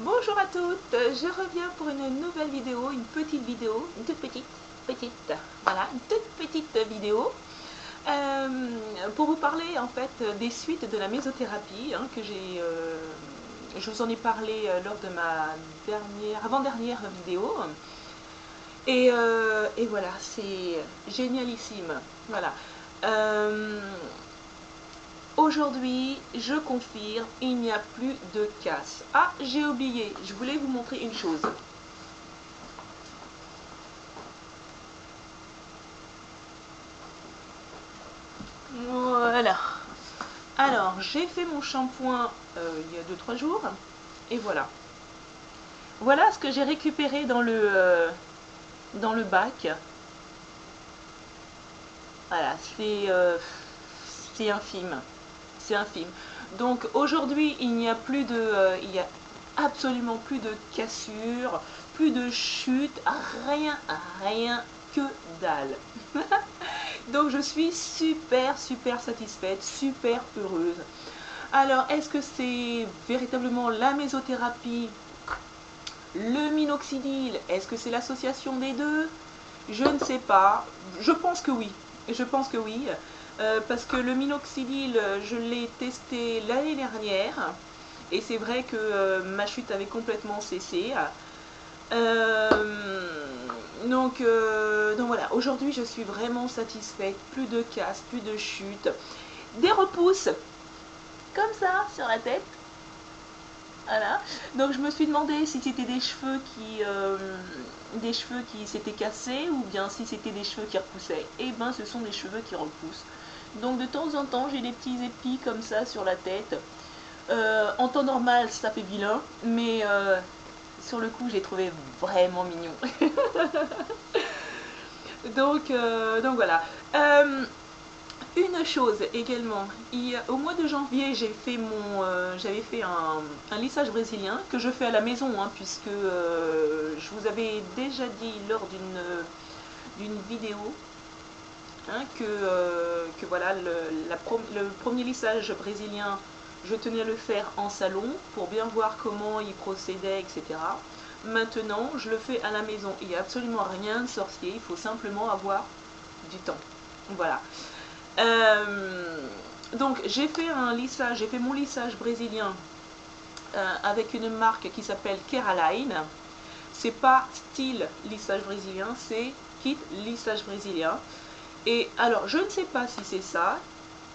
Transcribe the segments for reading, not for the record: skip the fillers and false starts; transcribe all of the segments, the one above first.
Bonjour à toutes, je reviens pour une nouvelle vidéo, une petite vidéo, une toute petite, voilà, une toute petite vidéo pour vous parler en fait des suites de la mésothérapie que je vous en ai parlé lors de ma avant-dernière vidéo et voilà, c'est génialissime, voilà. Aujourd'hui, je confirme, il n'y a plus de casse. Ah, j'ai oublié, je voulais vous montrer une chose. Voilà. Alors, j'ai fait mon shampoing il y a 2-3 jours. Et voilà. Voilà ce que j'ai récupéré dans le bac. Voilà, c'est infime. C'est infime. Donc aujourd'hui, il n'y a plus de... il y a absolument plus de cassures, plus de chutes, rien que dalle. Donc je suis super satisfaite, super heureuse. Alors, est-ce que c'est véritablement la mésothérapie, le minoxidil? Est-ce que c'est l'association des deux? Je ne sais pas. Je pense que oui. Je pense que oui. Parce que le minoxidil, je l'ai testé l'année dernière. Et c'est vrai que ma chute avait complètement cessé. Donc voilà, aujourd'hui je suis vraiment satisfaite. Plus de casse, plus de chute. Des repousses, comme ça, sur la tête. Voilà. Donc je me suis demandé si c'était des cheveux qui s'étaient cassés ou bien si c'était des cheveux qui repoussaient. Et ben ce sont des cheveux qui repoussent. Donc de temps en temps j'ai des petits épis comme ça sur la tête. En temps normal ça fait vilain, mais sur le coup j'ai trouvé vraiment mignon. donc voilà. Une chose également, au mois de janvier, j'avais fait un lissage brésilien que je fais à la maison, puisque je vous avais déjà dit lors d'une vidéo que voilà, le premier lissage brésilien, je tenais à le faire en salon pour bien voir comment il procédait, etc. Maintenant, je le fais à la maison. Il n'y a absolument rien de sorcier, il faut simplement avoir du temps. Voilà. Donc j'ai fait mon lissage brésilien avec une marque qui s'appelle Keraline. C'est pas style lissage brésilien, c'est kit lissage brésilien. Et alors je ne sais pas si c'est ça,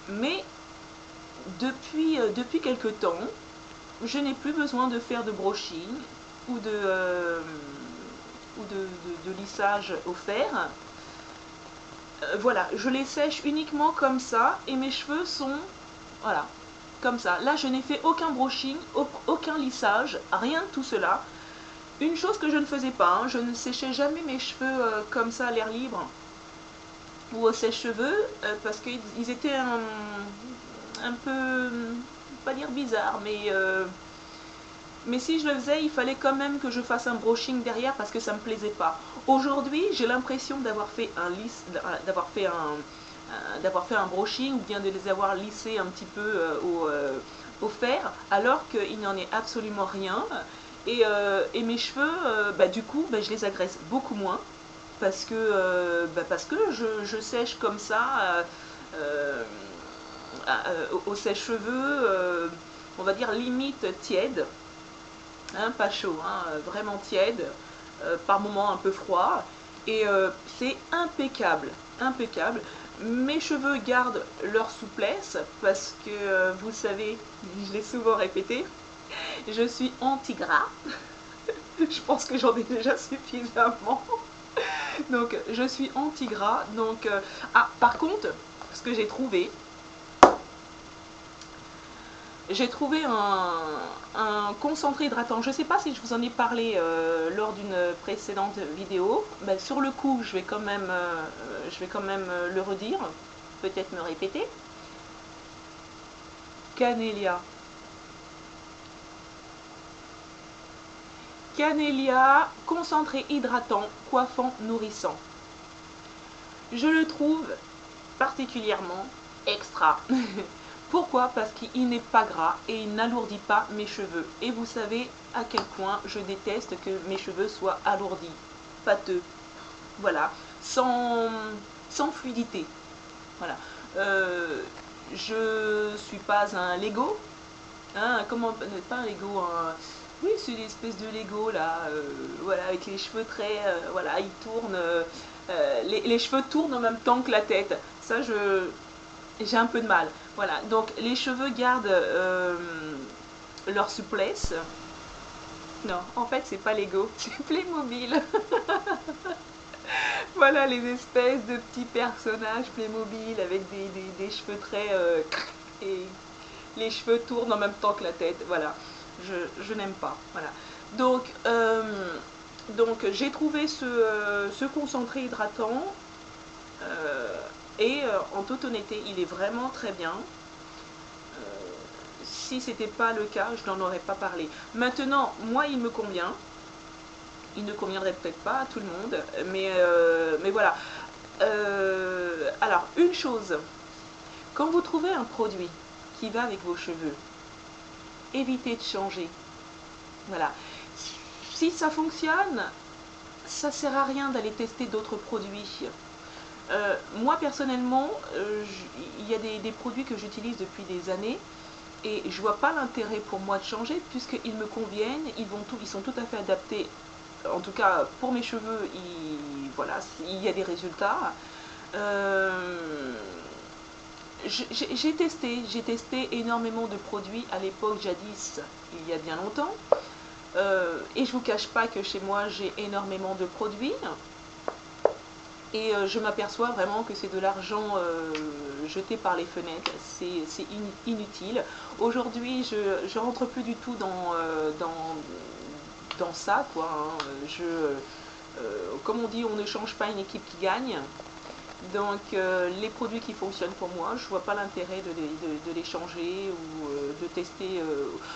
mais depuis quelque temps, je n'ai plus besoin de faire de brushing ou de lissage au fer. Voilà, je les sèche uniquement comme ça et mes cheveux sont, voilà, comme ça. Là, je n'ai fait aucun brushing, aucun lissage, rien de tout cela. Une chose que je ne faisais pas, je ne séchais jamais mes cheveux comme ça à l'air libre ou au sèche-cheveux parce qu'ils étaient un peu, pas dire bizarre, mais si je le faisais, il fallait quand même que je fasse un brushing derrière parce que ça ne me plaisait pas. Aujourd'hui, j'ai l'impression d'avoir fait un brushing ou bien de les avoir lissés un petit peu au fer, alors qu'il n'en est absolument rien. Et mes cheveux, du coup, je les agresse beaucoup moins parce que je sèche comme ça au sèche-cheveux, on va dire limite tiède. Pas chaud, vraiment tiède, par moments un peu froid, et c'est impeccable, impeccable. Mes cheveux gardent leur souplesse parce que vous savez, je l'ai souvent répété, je suis anti-gras. Je pense que j'en ai déjà suffisamment. Donc je suis anti-gras. Donc par contre, ce que j'ai trouvé un concentré hydratant. Je ne sais pas si je vous en ai parlé lors d'une précédente vidéo. Sur le coup, je vais quand même le redire, peut-être me répéter. Canelia. Canelia, concentré hydratant, coiffant, nourrissant. Je le trouve particulièrement extra. Pourquoi? Parce qu'il n'est pas gras et il n'alourdit pas mes cheveux. Et vous savez à quel point je déteste que mes cheveux soient alourdis, pâteux, voilà, sans fluidité. Voilà. Je suis pas un Lego, hein, comment, pas un Lego, oui, c'est une espèce de Lego là, voilà, avec les cheveux très, voilà, ils tournent, les cheveux tournent en même temps que la tête. Ça, j'ai un peu de mal. Voilà, donc les cheveux gardent leur souplesse. Non, en fait, c'est pas Lego, c'est Playmobil. Voilà, les espèces de petits personnages Playmobil avec des cheveux très... et les cheveux tournent en même temps que la tête. Voilà, je n'aime pas. Voilà. Donc j'ai trouvé ce concentré hydratant. En toute honnêteté, il est vraiment très bien. Si c'était pas le cas, je n'en aurais pas parlé. Maintenant, moi, il me convient. Il ne conviendrait peut-être pas à tout le monde, mais voilà. Alors, une chose, quand vous trouvez un produit qui va avec vos cheveux, évitez de changer. Voilà. Si ça fonctionne, ça ne sert à rien d'aller tester d'autres produits. Moi personnellement, il y a des produits que j'utilise depuis des années et je vois pas l'intérêt pour moi de changer puisqu'ils me conviennent, ils sont tout à fait adaptés. En tout cas pour mes cheveux, voilà, il y a des résultats. J'ai testé énormément de produits à l'époque jadis, il y a bien longtemps. Et je vous cache pas que chez moi j'ai énormément de produits. Et je m'aperçois vraiment que c'est de l'argent jeté par les fenêtres, c'est inutile. Aujourd'hui, je rentre plus du tout dans ça, quoi. Hein. Comme on dit, on ne change pas une équipe qui gagne. Donc les produits qui fonctionnent pour moi, je vois pas l'intérêt de les changer ou de tester.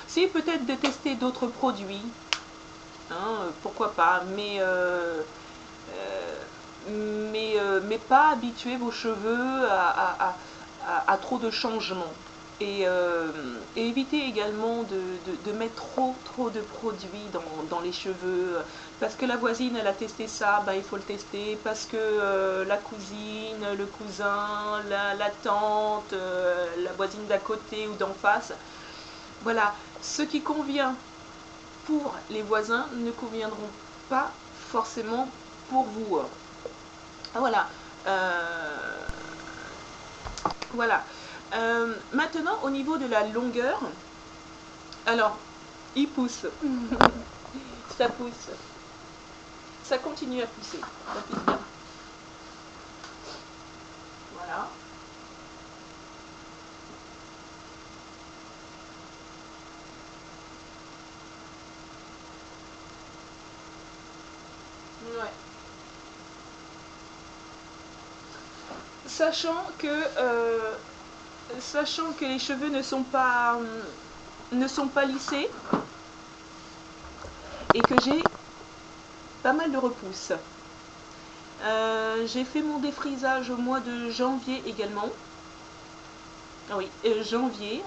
Si, peut-être de tester d'autres produits, hein, pourquoi pas, mais pas habituer vos cheveux à trop de changements. Et éviter également de mettre trop de produits dans les cheveux. Parce que la voisine, elle a testé ça, bah, il faut le tester. Parce que la cousine, le cousin, la tante, la voisine d'à côté ou d'en face. Voilà, ce qui convient pour les voisins ne conviendront pas forcément pour vous. Voilà. Voilà. Maintenant, au niveau de la longueur, alors, il pousse. Ça pousse. Ça continue à pousser. Ça pousse bien. Voilà. Ouais. Sachant que les cheveux ne sont pas lissés et que j'ai pas mal de repousse. J'ai fait mon défrisage au mois de janvier également. Ah oui, janvier.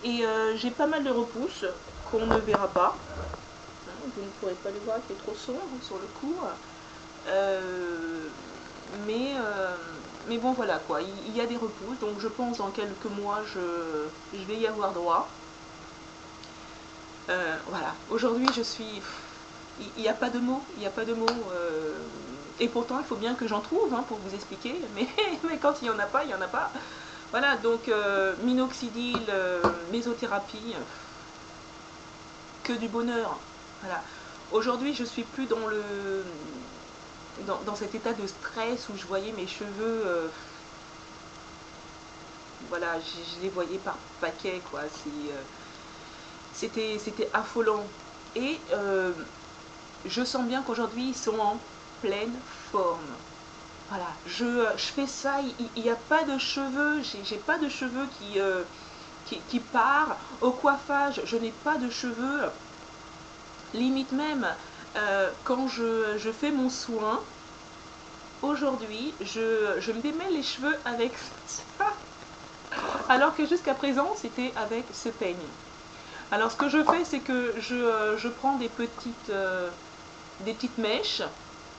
Et j'ai pas mal de repousse qu'on ne verra pas. Vous ne pourrez pas le voir, il est trop sombre sur le coup. Mais bon, voilà quoi, il y a des repousses, donc je pense dans quelques mois je vais y avoir droit. Voilà, aujourd'hui je suis... Il n'y a pas de mots, il n'y a pas de mots. Et pourtant il faut bien que j'en trouve hein, pour vous expliquer, mais quand il n'y en a pas, il n'y en a pas. Voilà, donc minoxidil, mésothérapie, que du bonheur. Voilà. Aujourd'hui je suis plus dans cet état de stress où je voyais mes cheveux, voilà, je les voyais par paquet, quoi. C'était affolant. Et je sens bien qu'aujourd'hui, ils sont en pleine forme. Voilà, je fais ça, il n'y a pas de cheveux, j'ai pas de cheveux qui part. Au coiffage, je n'ai pas de cheveux. Limite même, quand je fais mon soin, aujourd'hui, je me démêle les cheveux avec ça. Alors que jusqu'à présent, c'était avec ce peigne. Alors ce que je fais, c'est que je prends des petites mèches.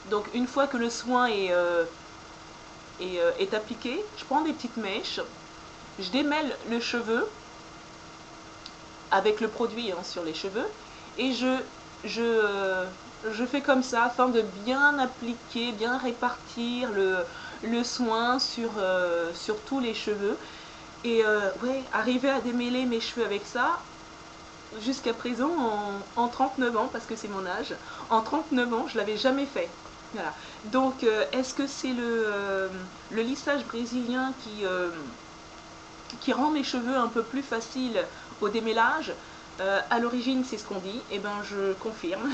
Donc une fois que le soin est appliqué, je prends des petites mèches, je démêle le cheveu avec le produit sur les cheveux et je fais comme ça afin de bien appliquer, bien répartir le soin sur tous les cheveux. Et ouais, arriver à démêler mes cheveux avec ça, jusqu'à présent, en 39 ans, parce que c'est mon âge, en 39 ans, je l'avais jamais fait. Voilà. Donc, est-ce que c'est le lissage brésilien qui rend mes cheveux un peu plus faciles au démêlage? À l'origine, c'est ce qu'on dit, et ben je confirme.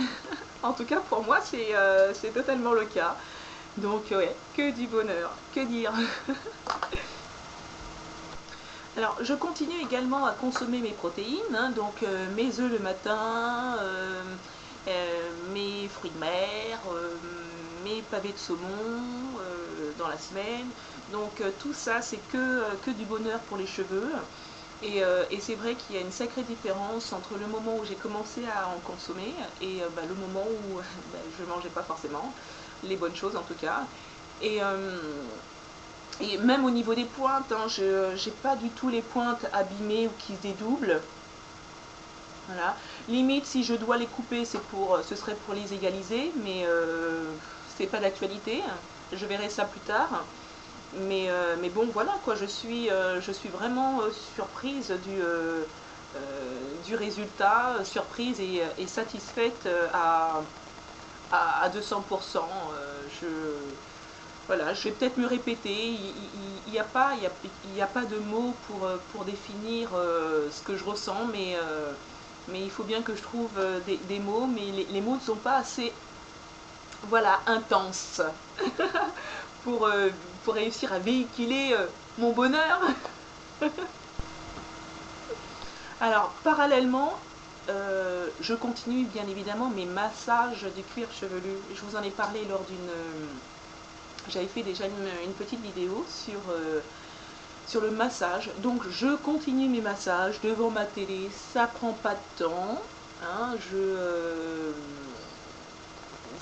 En tout cas, pour moi, c'est totalement le cas. Donc, ouais, que du bonheur, que dire. Alors, je continue également à consommer mes protéines, hein, donc mes œufs le matin, mes fruits de mer, mes pavés de saumon dans la semaine. Donc tout ça, c'est que du bonheur pour les cheveux. Et c'est vrai qu'il y a une sacrée différence entre le moment où j'ai commencé à en consommer et le moment où je ne mangeais pas forcément les bonnes choses en tout cas. Et même au niveau des pointes, hein, je n'ai pas du tout les pointes abîmées ou qui se dédoublent. Voilà. Limite, si je dois les couper, ce serait pour les égaliser, mais c'est pas d'actualité. Je verrai ça plus tard. Mais bon, voilà quoi, je suis vraiment surprise du résultat, surprise et satisfaite à 200%. Voilà, je vais peut-être me répéter, il n'y a pas de mots pour définir ce que je ressens, mais il faut bien que je trouve des mots, mais les mots ne sont pas assez, voilà, intenses pour réussir à véhiculer mon bonheur. Alors, parallèlement, je continue bien évidemment mes massages du cuir chevelu. Je vous en ai parlé lors d'une... J'avais fait déjà une petite vidéo sur le massage. Donc je continue mes massages devant ma télé, ça prend pas de temps. Hein,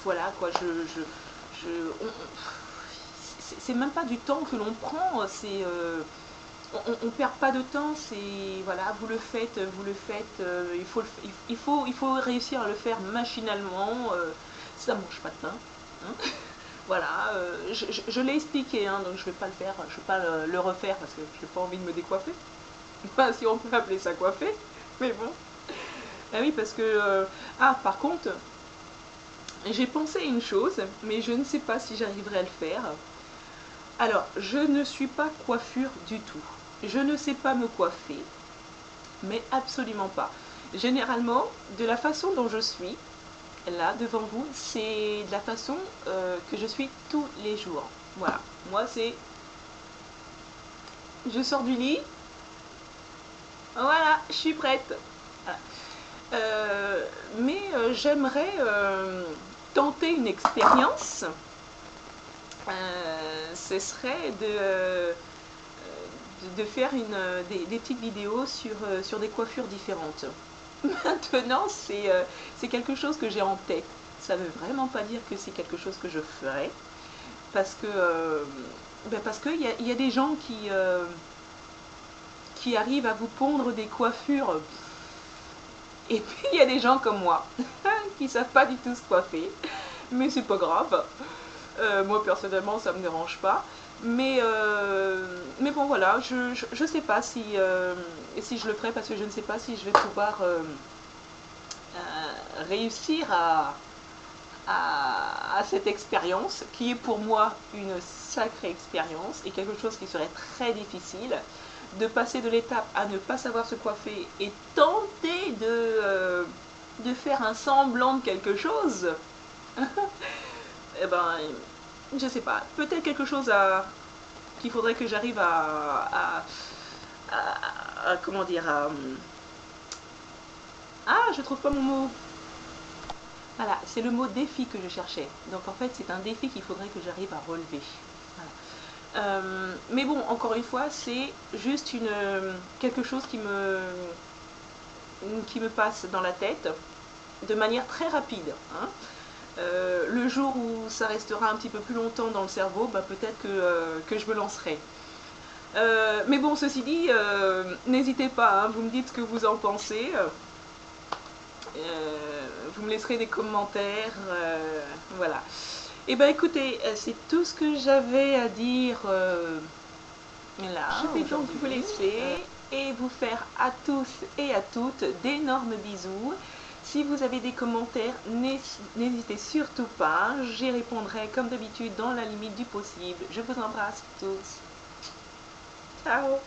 voilà quoi, c'est même pas du temps que l'on prend, on perd pas de temps, c'est voilà, vous le faites, il faut réussir à le faire machinalement, ça mange pas de pain. Hein. Voilà, je l'ai expliqué, hein, donc je vais pas le faire, je vais pas le refaire parce que j'ai pas envie de me décoiffer. Enfin, si on peut appeler ça coiffer, mais bon. Ah oui, parce que par contre, j'ai pensé à une chose, mais je ne sais pas si j'arriverai à le faire. Alors, je ne suis pas coiffure du tout. Je ne sais pas me coiffer, mais absolument pas. Généralement, de la façon dont je suis, là, devant vous, c'est de la façon que je suis tous les jours. Voilà, moi c'est... Je sors du lit, voilà, je suis prête. Voilà. Mais j'aimerais tenter une expérience. Ce serait de faire des petites vidéos sur des coiffures différentes. Maintenant, c'est quelque chose que j'ai en tête. Ça ne veut vraiment pas dire que c'est quelque chose que je ferai. Parce que y a des gens qui arrivent à vous pondre des coiffures. Et puis il y a des gens comme moi qui savent pas du tout se coiffer. Mais c'est pas grave. Moi personnellement ça me dérange pas. Mais bon voilà, je sais pas si je le ferai parce que je ne sais pas si je vais pouvoir réussir à cette expérience qui est pour moi une sacrée expérience et quelque chose qui serait très difficile de passer de l'étape à ne pas savoir se coiffer et tenter de faire un semblant de quelque chose. Eh ben, je sais pas, peut-être quelque chose qu'il faudrait que j'arrive à comment dire, je trouve pas mon mot. Voilà, c'est le mot défi que je cherchais. Donc en fait, c'est un défi qu'il faudrait que j'arrive à relever. Mais bon, encore une fois, c'est juste quelque chose qui me passe dans la tête de manière très rapide. Hein. Le jour où ça restera un petit peu plus longtemps dans le cerveau, bah, peut-être que je me lancerai. Mais bon, ceci dit, n'hésitez pas, hein, vous me dites ce que vous en pensez. Vous me laisserez des commentaires. Voilà. Et ben écoutez, c'est tout ce que j'avais à dire là. Je vais donc vous laisser et vous faire à tous et à toutes d'énormes bisous. Si vous avez des commentaires, n'hésitez surtout pas. J'y répondrai comme d'habitude dans la limite du possible. Je vous embrasse tous. Ciao.